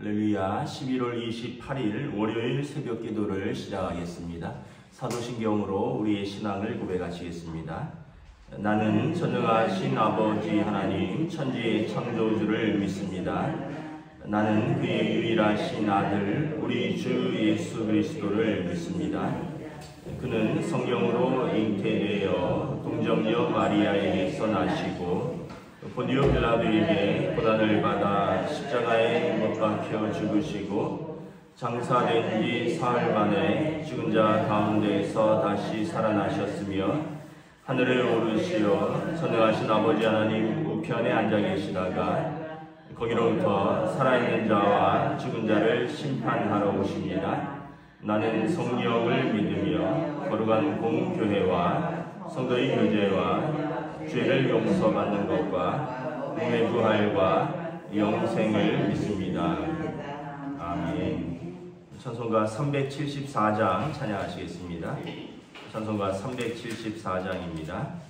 할렐루야. 11월 28일 월요일 새벽 기도를 시작하겠습니다. 사도신경으로 우리의 신앙을 고백하시겠습니다. 나는 전능하신 아버지 하나님 천지의 창조주를 믿습니다. 나는 그의 유일하신 아들 우리 주 예수 그리스도를 믿습니다. 그는 성령으로 잉태되어 동정녀 마리아에게서 나시고 본디오 빌라도에게 고난을 받아 십자가에 못 박혀 죽으시고 장사된 지 사흘 만에 죽은 자 가운데에서 다시 살아나셨으며 하늘에 오르시어 전능하신 아버지 하나님 우편에 앉아 계시다가 거기로부터 살아있는 자와 죽은 자를 심판하러 오십니다. 나는 성령을 믿으며 거룩한 공교회와 성도의 교제와 죄를 용서받는 것과 몸의 부활과 영생을 믿습니다. 아멘. 찬송가 374장 찬양하시겠습니다. 찬송가 374장입니다.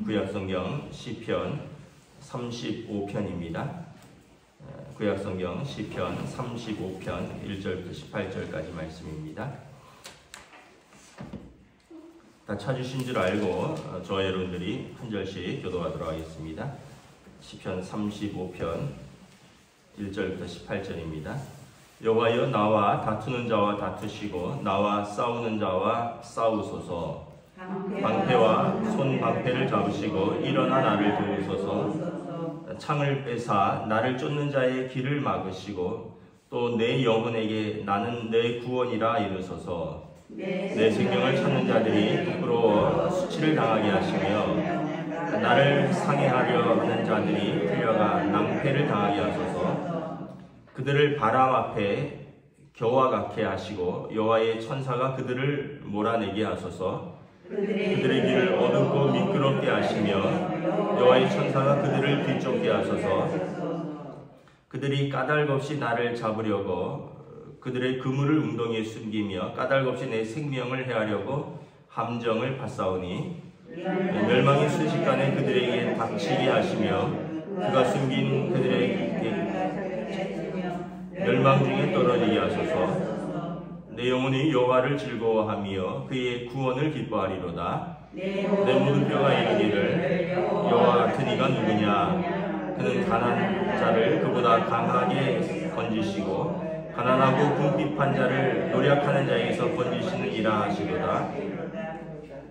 구약성경 시편 35편입니다. 구약성경 시편 35편 1절부터 18절까지 말씀입니다. 다 찾으신 줄 알고 저와 여러분들이 한 절씩 교도하도록 하겠습니다. 시편 35편 1절부터 18절입니다. 여호와여 나와 다투는 자와 다투시고 나와 싸우는 자와 싸우소서. 방패와 손 방패를 잡으시고 일어나 나를 도우소서. 창을 빼사 나를 쫓는 자의 길을 막으시고 또 내 영혼에게 나는 내 구원이라 이르소서. 내 생명을 찾는 자들이 부끄러워 수치를 당하게 하시며 나를 상해하려 하는 자들이 풀려가 낭패를 당하게 하소서. 그들을 바람 앞에 겨와 같게 하시고 여호와의 천사가 그들을 몰아내게 하소서. 그들의 길을 어둡고 미끄럽게 하시며 여호와의 천사가 그들을 뒤쫓게 하소서. 그들이 까닭 없이 나를 잡으려고 그들의 그물을 웅덩이에 숨기며 까닭 없이 내 생명을 해하려고 함정을 파싸우니 멸망이 순식간에 그들에게 닥치게 하시며 그가 숨긴 그들에게 멸망 중에 떨어지게 하소서. 내 영혼이 여호와를 즐거워하며 그의 구원을 기뻐하리로다. 내 모든 뼈가 이르기를 여호와 같은 이가 누구냐. 그는 가난한 자를 그보다 강하게 건지시고 가난하고 궁핍한 자를 노력하는 자에게서 건지시는 이라 하시도다.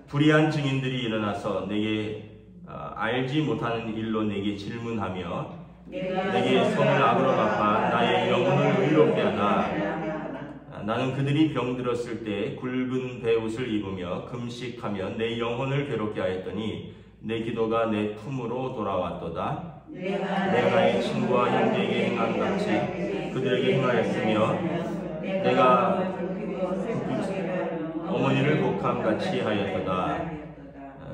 불의한 증인들이 일어나서 내게 알지 못하는 일로 내게 질문하며 내게 성을 악으로 갚아 나의 영혼을 의롭게 하나. 나는 그들이 병들었을 때 굵은 베옷을 입으며 금식하며 내 영혼을 괴롭게 하였더니 내 기도가 내 품으로 돌아왔도다. 내가 나의 친구와 형제에게 행한 같이 그들에게 행하였으며 내가 어머니를 복함 같이 하였도다.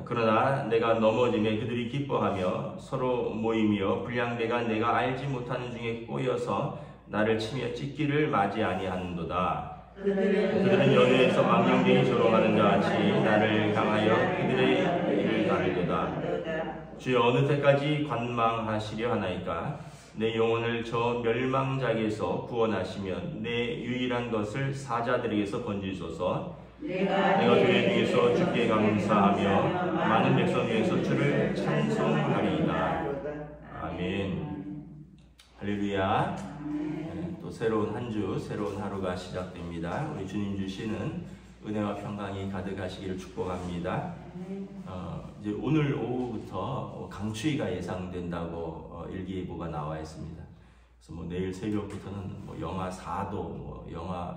그러나 내가 넘어짐에 그들이 기뻐하며 서로 모이며 불량배가 내가 알지 못하는 중에 꼬여서 나를 치며 찢기를 맞이 아니하는도다. 그들은 연회에서 망령되이 조롱하는 자같이 나를 향하여 그들의 일을 가르도다. 주여 어느 때까지 관망하시려 하나이까. 내 영혼을 저 멸망작에서 구원하시면 내 유일한 것을 사자들에게서 건지소서. 내가 교회 중에서 주께 감사하며 많은 백성 중에서 주를 찬송하리이다. 아멘. 할렐루야. 또 새로운 한 주, 새로운 하루가 시작됩니다. 우리 주님 주시는 은혜와 평강이 가득하시기를 축복합니다. 이제 오늘 오후부터 강추위가 예상된다고 일기예보가 나와 있습니다. 그래서 뭐 내일 새벽부터는 뭐 영하 4도, 뭐 영하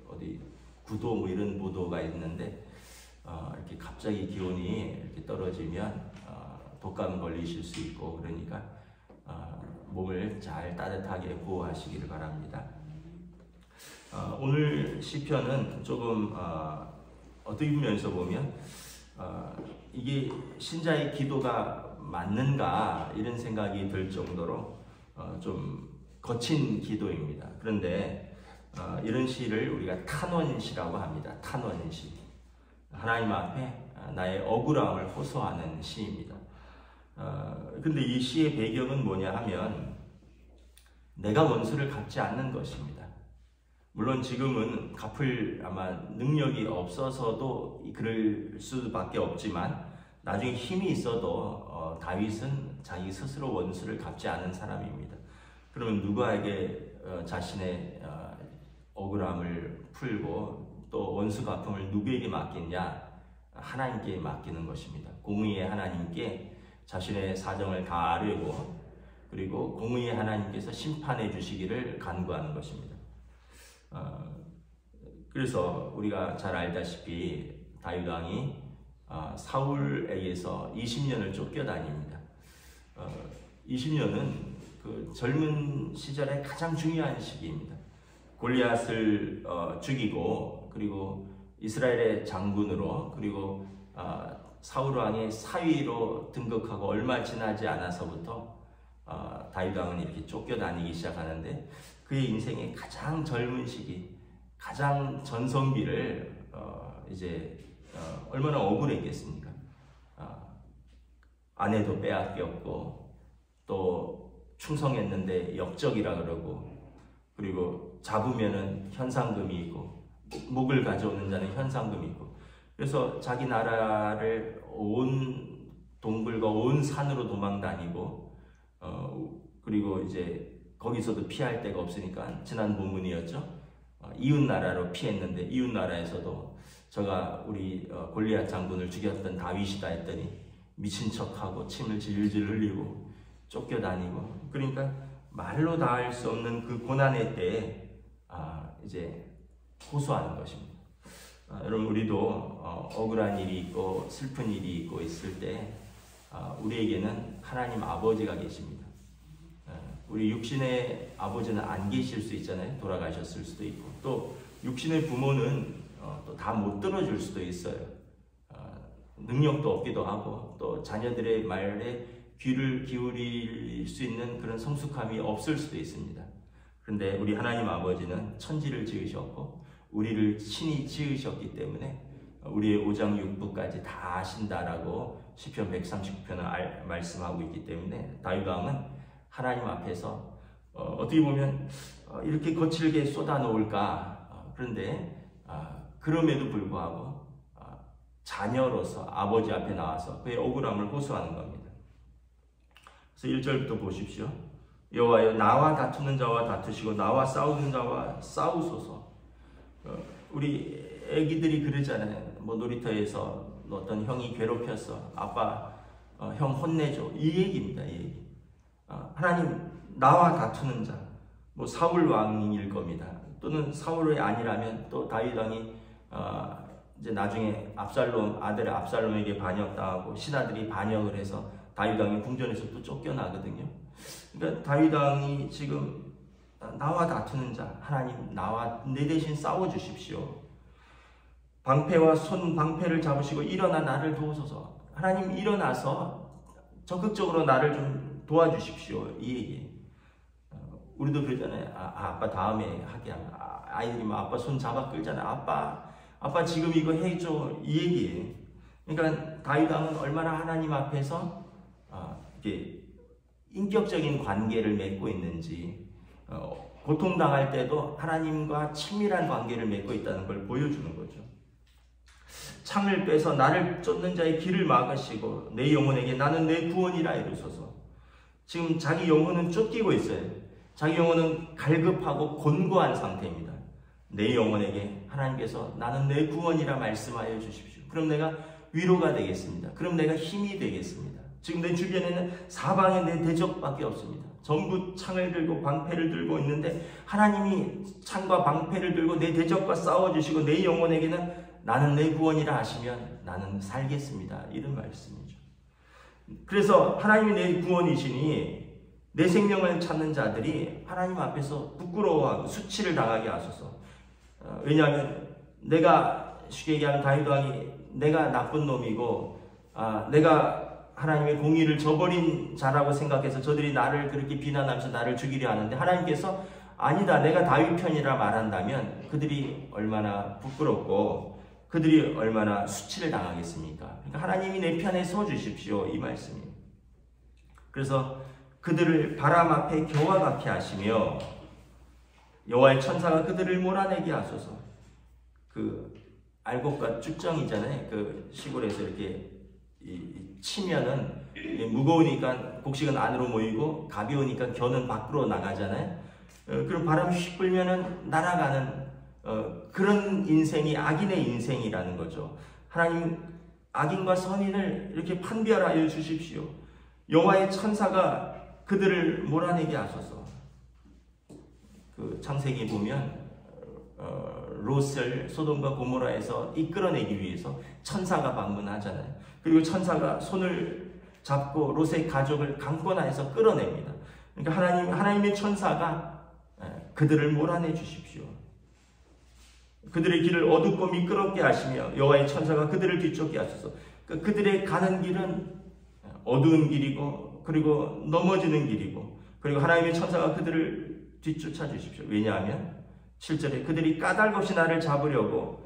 어디 9도 뭐 이런 보도가 있는데 이렇게 갑자기 기온이 이렇게 떨어지면 독감 걸리실 수 있고 그러니까 몸을 잘 따뜻하게 보호하시기를 바랍니다. 오늘 시편은 조금 어떻게 면에서 보면 이게 신자의 기도가 맞는가 이런 생각이 들 정도로 좀 거친 기도입니다. 그런데 이런 시를 우리가 탄원시라고 합니다. 탄원시. 하나님 앞에 나의 억울함을 호소하는 시입니다. 근데 이 시의 배경은 뭐냐 하면 내가 원수를 갚지 않는 것입니다. 물론 지금은 갚을 아마 능력이 없어서도 그럴 수밖에 없지만 나중에 힘이 있어도 다윗은 자기 스스로 원수를 갚지 않은 사람입니다. 그러면 누구에게 자신의 억울함을 풀고 또 원수 갚음을 누구에게 맡기냐? 하나님께 맡기는 것입니다. 공의의 하나님께 자신의 사정을 다 아뢰고 그리고 공의의 하나님께서 심판해 주시기를 간구하는 것입니다. 그래서 우리가 잘 알다시피 다윗 왕이 사울에게서 20년을 쫓겨다닙니다. 20년은 그 젊은 시절의 가장 중요한 시기입니다. 골리앗을 죽이고 그리고 이스라엘의 장군으로 그리고 사울 왕의 사위로 등극하고 얼마 지나지 않아서부터 다윗 왕은 이렇게 쫓겨다니기 시작하는데 그의 인생의 가장 젊은 시기, 가장 전성기를 이제 얼마나 억울했겠습니까? 아내도 빼앗겼고 또 충성했는데 역적이라 그러고 그리고 잡으면은 현상금이 있고 목을 가져오는 자는 현상금이 있고 그래서 자기 나라를 온 동굴과 온 산으로 도망 다니고 그리고 이제 거기서도 피할 데가 없으니까 지난 본문이었죠. 이웃 나라로 피했는데 이웃 나라에서도 저가 우리 골리앗 장군을 죽였던 다윗이다 했더니 미친 척하고 침을 질질 흘리고 쫓겨다니고 그러니까 말로 다 할 수 없는 그 고난의 때에 이제 호소하는 것입니다. 여러분 우리도 억울한 일이 있고 슬픈 일이 있고 있을 때 우리에게는 하나님 아버지가 계십니다. 우리 육신의 아버지는 안 계실 수 있잖아요. 돌아가셨을 수도 있고, 또 육신의 부모는 또 다 못 들어줄 수도 있어요. 능력도 없기도 하고, 또 자녀들의 말에 귀를 기울일 수 있는 그런 성숙함이 없을 수도 있습니다. 그런데 우리 하나님 아버지는 천지를 지으셨고 우리를 친히 지으셨기 때문에 우리의 5장 6부까지 다 아신다라고 시편 139편을 말씀하고 있기 때문에 다윗 왕은 하나님 앞에서 어떻게 보면 이렇게 거칠게 쏟아놓을까, 그런데 그럼에도 불구하고 자녀로서 아버지 앞에 나와서 그의 억울함을 호소하는 겁니다. 그래서 1절부터 보십시오. 여호와여, 나와 다투는 자와 다투시고 나와 싸우는 자와 싸우소서. 우리 애기들이 그러잖아요. 뭐 놀이터에서 어떤 형이 괴롭혔어. 아빠, 형 혼내줘. 이 얘기입니다. 이 얘기. 하나님, 나와 다투는 자, 뭐 사울 왕일 겁니다. 또는 사울이 아니라면 또 다윗 왕이 이제 나중에 아들 압살롬에게 반역당하고 신하들이 반역을 해서 다윗 왕이 궁전에서 또 쫓겨나거든요. 그러니까 다윗 왕이 지금 나와 다투는 자, 하나님 나와 내 대신 싸워 주십시오. 방패와 손방패를 잡으시고 일어나 나를 도우소서. 하나님 일어나서 적극적으로 나를 좀 도와주십시오. 이 얘기. 우리도 그러잖아요. 아빠 다음에 하게 하면 아이들이 막 아빠 손 잡아 끌잖아요. 아빠 지금 이거 해줘. 이 얘기예요. 그러니까 다윗 왕은 얼마나 하나님 앞에서 이렇게 인격적인 관계를 맺고 있는지, 고통당할 때도 하나님과 친밀한 관계를 맺고 있다는 걸 보여주는 거죠. 창을 빼서 나를 쫓는 자의 길을 막으시고 내 영혼에게 나는 내 구원이라 이르소서. 지금 자기 영혼은 쫓기고 있어요. 자기 영혼은 갈급하고 곤고한 상태입니다. 내 영혼에게 하나님께서 나는 내 구원이라 말씀하여 주십시오. 그럼 내가 위로가 되겠습니다. 그럼 내가 힘이 되겠습니다. 지금 내 주변에는 사방에 내 대적밖에 없습니다. 전부 창을 들고 방패를 들고 있는데 하나님이 창과 방패를 들고 내 대적과 싸워주시고 내 영혼에게는 나는 내 구원이라 하시면 나는 살겠습니다. 이런 말씀이죠. 그래서 하나님이 내 구원이시니 내 생명을 찾는 자들이 하나님 앞에서 부끄러워하고 수치를 당하게 하소서. 왜냐하면 내가 쉽게 얘기하면 다윗 왕이 내가 나쁜 놈이고 내가 하나님의 공의를 저버린 자라고 생각해서 저들이 나를 그렇게 비난하면서 나를 죽이려 하는데, 하나님께서 아니다, 내가 다윗 편이라 말한다면 그들이 얼마나 부끄럽고 그들이 얼마나 수치를 당하겠습니까? 그러니까 하나님이 내 편에 서 주십시오, 이 말씀이에요. 그래서 그들을 바람 앞에 겨와 같게 하시며 여호와의 천사가 그들을 몰아내게 하소서. 그 알곡과 쭉정이잖아요. 그 시골에서 이렇게 치면은 무거우니까 곡식은 안으로 모이고 가벼우니까 겨는 밖으로 나가잖아요. 그럼 바람이 휙 불면은 날아가는 그런 인생이 악인의 인생이라는 거죠. 하나님 악인과 선인을 이렇게 판별하여 주십시오. 여호와의 천사가 그들을 몰아내게 하소서. 그 창세기 보면 롯을 소돔과 고모라에서 이끌어내기 위해서 천사가 방문하잖아요. 그리고 천사가 손을 잡고 롯의 가족을 강권하여서 끌어냅니다. 그러니까 하나님의 천사가 그들을 몰아내 주십시오. 그들의 길을 어둡고 미끄럽게 하시며 여호와의 천사가 그들을 뒤쫓게 하소서. 그들의 가는 길은 어두운 길이고 그리고 넘어지는 길이고, 그리고 하나님의 천사가 그들을 뒤쫓아 주십시오. 왜냐하면 7절에 그들이 까닭 없이 나를 잡으려고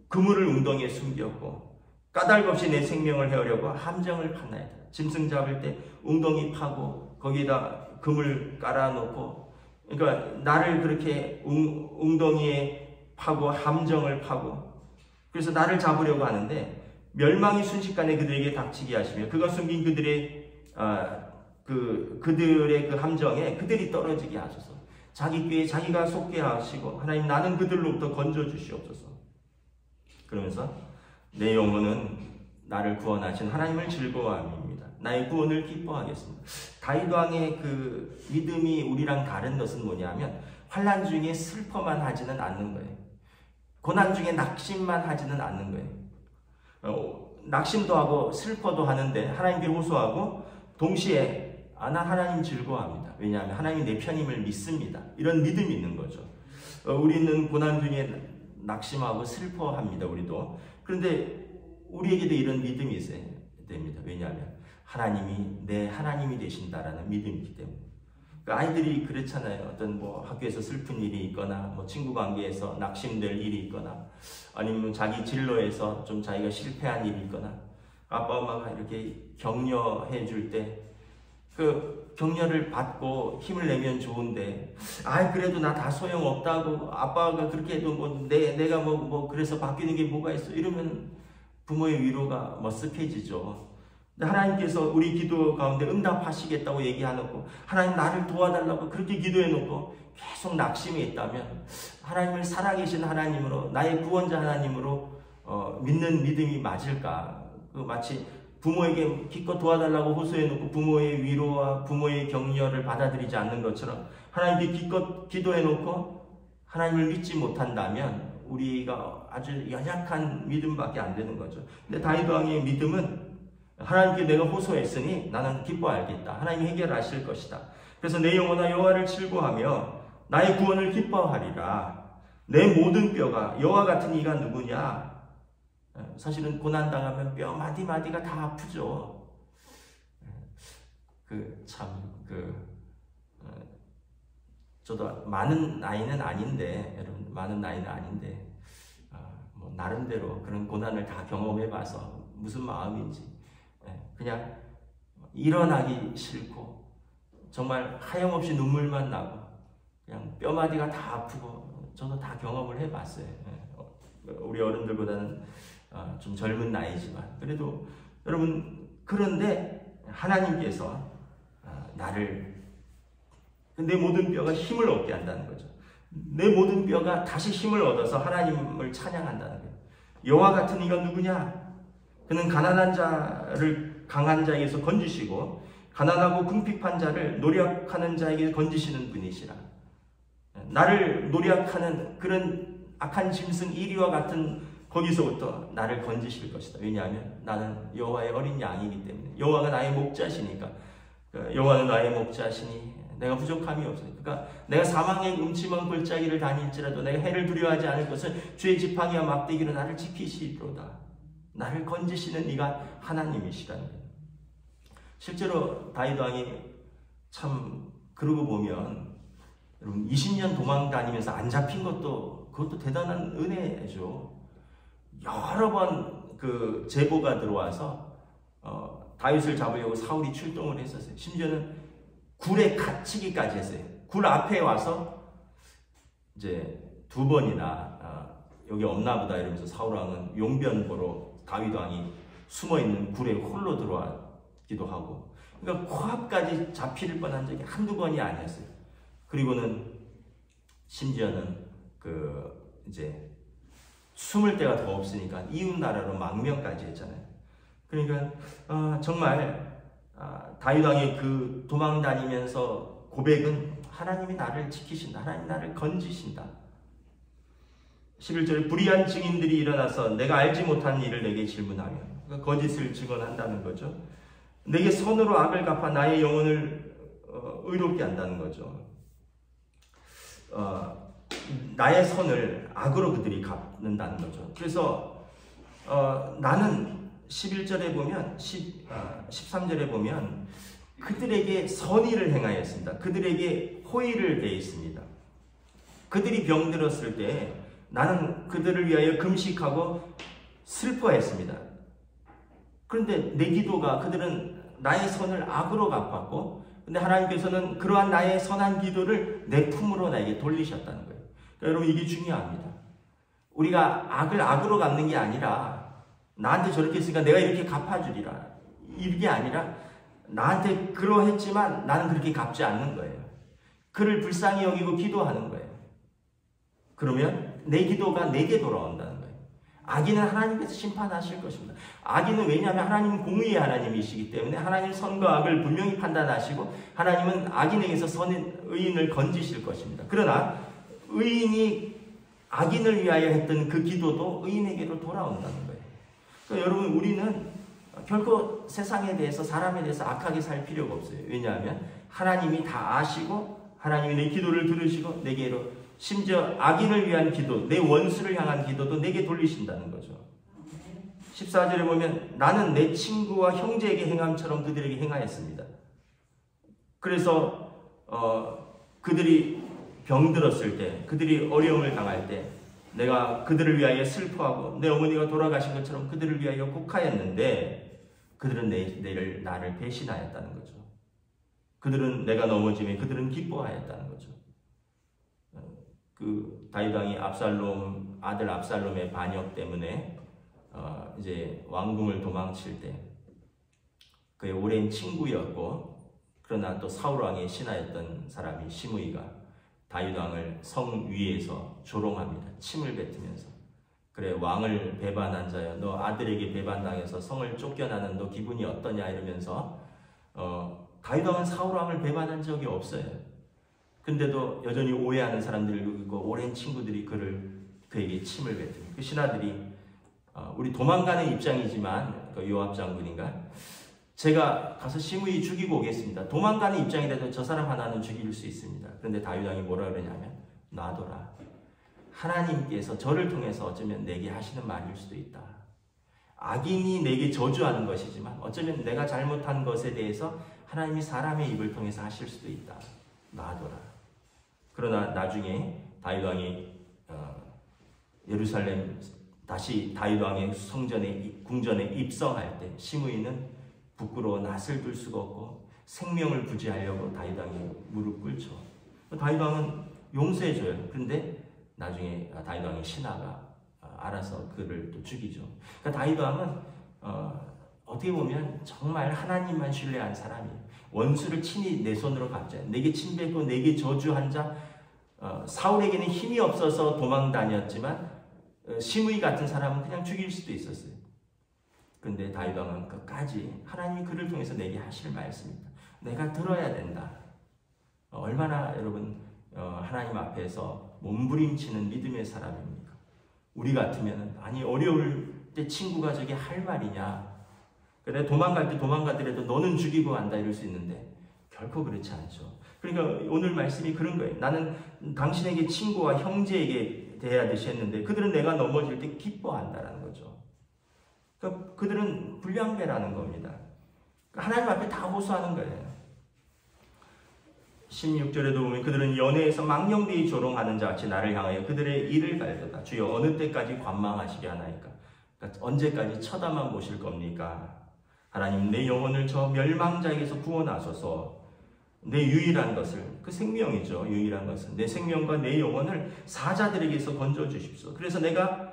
그물을 웅덩이에 숨겼고 까닭 없이 내 생명을 해오려고 함정을 파나이다. 짐승 잡을 때 웅덩이 파고 거기에다 그물 깔아놓고, 그러니까 나를 그렇게 웅덩이에 파고 함정을 파고, 그래서 나를 잡으려고 하는데 멸망이 순식간에 그들에게 닥치게 하시며 그가 숨긴 그들의 그 함정에 그들이 떨어지게 하소서. 자기 꾀에 자기가 속게 하시고 하나님 나는 그들로부터 건져 주시옵소서. 그러면서 내 영혼은 나를 구원하신 하나님을 즐거워함입니다. 나의 구원을 기뻐하겠습니다. 다윗 왕의 그 믿음이 우리랑 다른 것은 뭐냐면 환난 중에 슬퍼만 하지는 않는 거예요. 고난 중에 낙심만 하지는 않는 거예요. 낙심도 하고 슬퍼도 하는데 하나님께 호소하고 동시에 난 하나님 즐거워합니다. 왜냐하면 하나님이 내 편임을 믿습니다. 이런 믿음이 있는 거죠. 우리는 고난 중에 낙심하고 슬퍼합니다. 우리도. 그런데 우리에게도 이런 믿음이 있어야 됩니다. 왜냐하면 하나님이 내 하나님이 되신다라는 믿음이 있기 때문에. 아이들이 그렇잖아요. 어떤 뭐 학교에서 슬픈 일이 있거나 뭐 친구 관계에서 낙심될 일이 있거나 아니면 자기 진로에서 좀 자기가 실패한 일이 있거나 아빠 엄마가 이렇게 격려해 줄 때 그 격려를 받고 힘을 내면 좋은데 그래도 나 다 소용없다고 아빠가 그렇게 해도 뭐 내가 뭐 그래서 바뀌는 게 뭐가 있어 이러면 부모의 위로가 머쓱해지죠. 하나님께서 우리 기도 가운데 응답하시겠다고 얘기해놓고 하나님 나를 도와달라고 그렇게 기도해놓고 계속 낙심이 있다면 하나님을 살아계신 하나님으로 나의 구원자 하나님으로 믿는 믿음이 맞을까? 마치 부모에게 기껏 도와달라고 호소해놓고 부모의 위로와 부모의 격려를 받아들이지 않는 것처럼 하나님께 기껏 기도해놓고 하나님을 믿지 못한다면 우리가 아주 연약한 믿음밖에 안 되는 거죠. 근데 다윗 왕의 믿음은 하나님께 내가 호소했으니 나는 기뻐하겠다. 하나님이 해결하실 것이다. 그래서 내 영혼아 여호와를 즐거워하며 나의 구원을 기뻐하리라. 내 모든 뼈가 여호와 같은 이가 누구냐? 사실은 고난당하면 뼈 마디마디가 다 아프죠. 저도 많은 나이는 아닌데, 여러분, 많은 나이는 아닌데, 뭐 나름대로 그런 고난을 다 경험해봐서 무슨 마음인지, 그냥 일어나기 싫고, 정말 하염없이 눈물만 나고, 그냥 뼈마디가 다 아프고, 저도 다 경험을 해봤어요. 우리 어른들보다는 좀 젊은 나이지만, 그래도 여러분, 그런데 하나님께서 내 모든 뼈가 힘을 얻게 한다는 거죠. 내 모든 뼈가 다시 힘을 얻어서 하나님을 찬양한다는 거예요. 여호와 같은 이가 누구냐? 그는 가난한 자를 강한 자에게서 건지시고 가난하고 궁핍한 자를 노력하는 자에게 건지시는 분이시라. 나를 노력하는 그런 악한 짐승 1위와 같은 거기서부터 나를 건지실 것이다. 왜냐하면 나는 여호와의 어린 양이기 때문에. 여호와가 나의 목자시니까. 여호와는 나의 목자시니 내가 부족함이 없어요. 그러니까 내가 사망의 음침한 골짜기를 다닐지라도 내가 해를 두려워하지 않을 것은 주의 지팡이와 막대기로 나를 지키시리로다. 나를 건지시는 이가 하나님이시라는 거예요. 실제로 다윗 왕이 참 그러고 보면 여러분 20년 도망 다니면서 안 잡힌 그것도 대단한 은혜죠. 여러 번 그 제보가 들어와서 다윗을 잡으려고 사울이 출동을 했었어요. 심지어는 굴에 갇히기까지 했어요. 굴 앞에 와서 이제 2번이나 여기 없나 보다 이러면서 사울 왕은 용변 보러 다윗 왕이 숨어 있는 굴에 홀로 들어왔기도 하고, 그러니까 코앞까지 잡힐 뻔한 적이 한두 번이 아니었어요. 그리고는 심지어는 이제 숨을 데가 더 없으니까 이웃 나라로 망명까지 했잖아요. 그러니까 정말 다윗 왕의 그 도망 다니면서 고백은 하나님이 나를 지키신다. 하나님이 나를 건지신다. 11절에 불의한 증인들이 일어나서 내가 알지 못한 일을 내게 질문하며, 그러니까 거짓을 증언한다는 거죠. 내게 선으로 악을 갚아 나의 영혼을 의롭게 한다는 거죠. 나의 선을 악으로 그들이 갚는다는 거죠. 그래서 나는 11절에 보면 13절에 보면 그들에게 선의를 행하였습니다. 그들에게 호의를 대했습니다. 그들이 병들었을 때 나는 그들을 위하여 금식하고 슬퍼했습니다. 그런데 내 기도가 그들은 나의 선을 악으로 갚았고, 근데 하나님께서는 그러한 나의 선한 기도를 내 품으로 나에게 돌리셨다는 거예요. 그러니까 여러분 이게 중요합니다. 우리가 악을 악으로 갚는 게 아니라 나한테 저렇게 했으니까 내가 이렇게 갚아주리라, 이게 아니라 나한테 그러했지만 나는 그렇게 갚지 않는 거예요. 그를 불쌍히 여기고 기도하는 거예요. 그러면 내 기도가 내게 돌아온다는 거예요. 악인은 하나님께서 심판하실 것입니다. 악인은 왜냐하면 하나님은 공의의 하나님이시기 때문에 하나님 선과 악을 분명히 판단하시고 하나님은 악인에게서 의인을 건지실 것입니다. 그러나 의인이 악인을 위하여 했던 그 기도도 의인에게로 돌아온다는 거예요. 그러니까 여러분 우리는 결코 세상에 대해서 사람에 대해서 악하게 살 필요가 없어요. 왜냐하면 하나님이 다 아시고 하나님이 내 기도를 들으시고 내게로 심지어 악인을 위한 기도, 내 원수를 향한 기도도 내게 돌리신다는 거죠. 14절에 보면 나는 내 친구와 형제에게 행함처럼 그들에게 행하였습니다. 그래서 그들이 병들었을 때, 그들이 어려움을 당할 때 내가 그들을 위하여 슬퍼하고 내 어머니가 돌아가신 것처럼 그들을 위하여 곡하였는데 그들은 나를 배신하였다는 거죠. 그들은 내가 넘어지면 그들은 기뻐하였다는 거죠. 그 다윗 왕이 아들 압살롬의 반역 때문에 이제 왕궁을 도망칠 때 그의 오랜 친구였고 그러나 또 사울 왕의 신하였던 사람이 시므이가 다윗 왕을 성 위에서 조롱합니다. 침을 뱉으면서 그래 왕을 배반한 자여 너 아들에게 배반당해서 성을 쫓겨나는 너 기분이 어떠냐 이러면서 다윗 왕은 사울 왕을 배반한 적이 없어요. 근데도 여전히 오해하는 사람들이 있고 오랜 친구들이 그에게 침을 뱉습니다. 그 신하들이 우리 도망가는 입장이지만 그 요압 장군인가 제가 가서 시므이 죽이고 오겠습니다. 도망가는 입장이라도 저 사람 하나는 죽일 수 있습니다. 그런데 다윗 왕이 뭐라 그러냐면 놔둬라. 하나님께서 저를 통해서 어쩌면 내게 하시는 말일 수도 있다. 악인이 내게 저주하는 것이지만 어쩌면 내가 잘못한 것에 대해서 하나님이 사람의 입을 통해서 하실 수도 있다. 놔둬라. 그러나 나중에 다윗 왕이 예루살렘 다시 다윗 왕의 궁전에 입성할 때 시므이는 부끄러워 낯을 둘 수가 없고 생명을 부지하려고 다윗 왕이 무릎 꿇죠. 다윗 왕은 용서해줘요. 그런데 나중에 다윗 왕의 신하가 알아서 그를 또 죽이죠. 그러니까 다윗 왕은 어떻게 보면 정말 하나님만 신뢰한 사람이에요. 원수를 친히 내 손으로 갚잖아요. 내게 침뱉고 내게 저주한 자 사울에게는 힘이 없어서 도망 다녔지만 시므이 같은 사람은 그냥 죽일 수도 있었어요. 그런데 다윗 왕은 끝까지 하나님이 그를 통해서 내게 하실 말씀입니다. 내가 들어야 된다. 얼마나 여러분 하나님 앞에서 몸부림치는 믿음의 사람입니까? 우리 같으면 아니 어려울 때 친구가 저게 할 말이냐. 그래 도망갈 때 도망가더라도 너는 죽이고 간다 이럴 수 있는데 결코 그렇지 않죠. 그러니까 오늘 말씀이 그런 거예요. 나는 당신에게 친구와 형제에게 대하듯이 했는데 그들은 내가 넘어질 때 기뻐한다라는 거죠. 그러니까 그들은 불량배라는 겁니다. 하나님 앞에 다 호소하는 거예요. 16절에도 보면 그들은 연회에서 망령되이 조롱하는 자같이 나를 향하여 그들의 이를 갈도다. 주여 어느 때까지 관망하시게 하나이까? 그러니까 언제까지 쳐다만 보실 겁니까? 하나님 내 영혼을 저 멸망자에게서 구원하소서. 내 유일한 것을 그 생명이죠. 유일한 것은 내 생명과 내 영혼을 사자들에게서 건져주십시오. 그래서 내가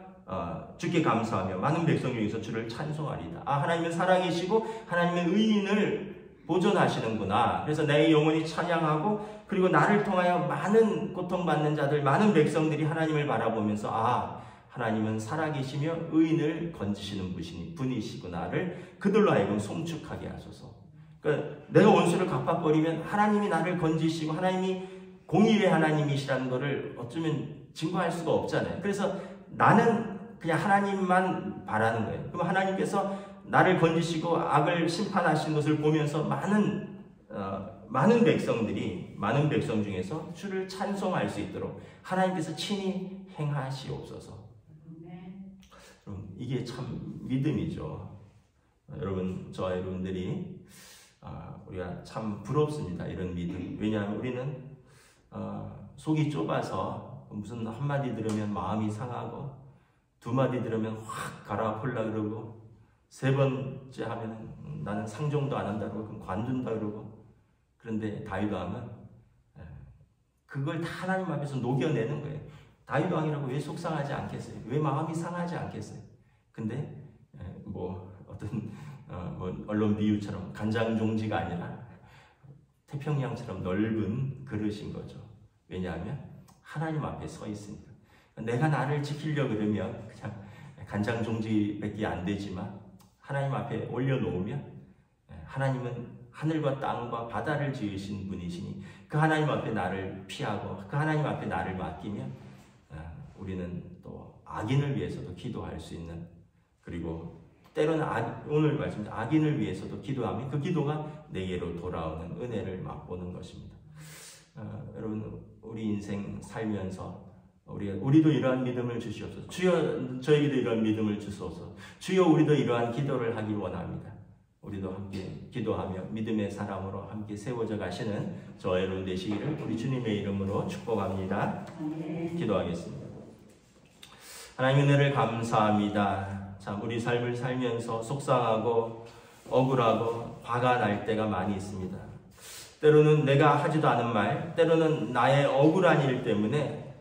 주께 감사하며 많은 백성 중에서 주를 찬송하리다. 하나님은 살아계시고 하나님은 의인을 보존하시는구나. 그래서 내 영혼이 찬양하고 그리고 나를 통하여 많은 고통받는 자들 많은 백성들이 하나님을 바라보면서 하나님은 살아계시며 의인을 건지시는 분이시구나를 그들로 하여금 송축하게 하소서. 그러니까 내가 원수를 갚아버리면 하나님이 나를 건지시고 하나님이 공의의 하나님이시라는 것을 어쩌면 증거할 수가 없잖아요. 그래서 나는 그냥 하나님만 바라는 거예요. 그럼 하나님께서 나를 건지시고 악을 심판하시는 것을 보면서 많은 백성 중에서 주를 찬송할 수 있도록 하나님께서 친히 행하시옵소서. 여러분, 이게 참 믿음이죠. 여러분, 저와 여러분들이 우리가 참 부럽습니다. 이런 믿음. 왜냐하면 우리는 속이 좁아서 무슨 한마디 들으면 마음이 상하고 두 마디 들으면 확 갈아엎으려 그러고 세 번째 하면 나는 상종도 안 한다고 그럼 관둔다 그러고 그런데 다윗 왕은 그걸 다 하나님 앞에서 녹여내는 거예요. 다윗 왕이라고 왜 속상하지 않겠어요? 왜 마음이 상하지 않겠어요? 근데 어떤 언론 비유처럼 간장종지가 아니라 태평양처럼 넓은 그릇인 거죠. 왜냐하면 하나님 앞에 서 있으니까. 내가 나를 지키려고 그러면 그냥 간장종지밖에 안 되지만 하나님 앞에 올려놓으면 하나님은 하늘과 땅과 바다를 지으신 분이시니 그 하나님 앞에 나를 피하고 그 하나님 앞에 나를 맡기면 우리는 또 악인을 위해서도 기도할 수 있는 그리고 때로는 오늘 말씀드린 악인을 위해서도 기도하면 그 기도가 내게로 돌아오는 은혜를 맛보는 것입니다. 여러분, 우리 인생 살면서 우리도 이러한 믿음을 주시옵소서. 주여, 저에게도 이러한 믿음을 주소서. 주여, 우리도 이러한 기도를 하기 원합니다. 우리도 함께 기도하며 믿음의 사람으로 함께 세워져 가시는 저와 여러분 되시기를 우리 주님의 이름으로 축복합니다. 기도하겠습니다. 하나님, 은혜를 감사합니다. 참, 우리 삶을 살면서 속상하고 억울하고 화가 날 때가 많이 있습니다. 때로는 내가 하지도 않은 말, 때로는 나의 억울한 일 때문에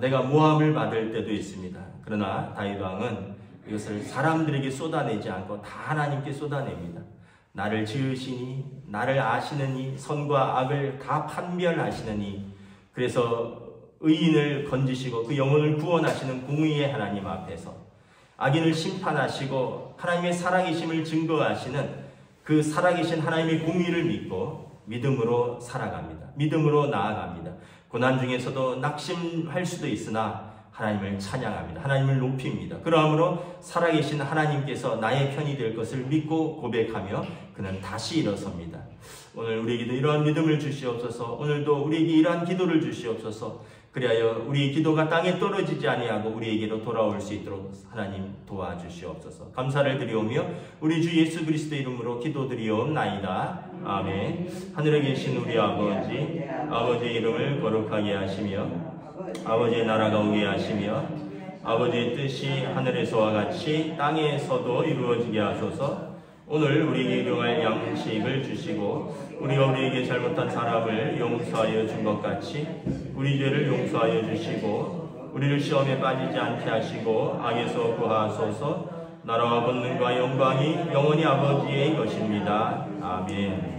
내가 모함을 받을 때도 있습니다. 그러나 다윗 왕은 이것을 사람들에게 쏟아내지 않고 다 하나님께 쏟아냅니다. 나를 지으시니, 나를 아시느니, 선과 악을 다 판별하시느니, 그래서 의인을 건지시고 그 영혼을 구원하시는 공의의 하나님 앞에서 악인을 심판하시고 하나님의 살아계심을 증거하시는 그 살아계신 하나님의 공의를 믿고 믿음으로 살아갑니다. 믿음으로 나아갑니다. 고난 중에서도 낙심할 수도 있으나 하나님을 찬양합니다. 하나님을 높입니다. 그러므로 살아계신 하나님께서 나의 편이 될 것을 믿고 고백하며 그는 다시 일어섭니다. 오늘 우리에게도 이러한 믿음을 주시옵소서. 오늘도 우리에게 이러한 기도를 주시옵소서. 그리하여 우리 기도가 땅에 떨어지지 아니하고 우리에게로 돌아올 수 있도록 하나님 도와주시옵소서. 감사를 드리오며 우리 주 예수 그리스도 이름으로 기도드리옵나이다. 아멘. 하늘에 계신 우리 아버지, 아버지의 이름을 거룩하게 하시며 아버지의 나라가 오게 하시며 아버지의 뜻이 하늘에서와 같이 땅에서도 이루어지게 하소서. 오늘 우리에게 일용할 양식을 주시고 우리가 우리에게 잘못한 사람을 용서하여 준 것 같이 우리 죄를 용서하여 주시고 우리를 시험에 빠지지 않게 하시고 악에서 구하소서. 나라와 권능과 영광이 영원히 아버지의 것입니다. 아멘.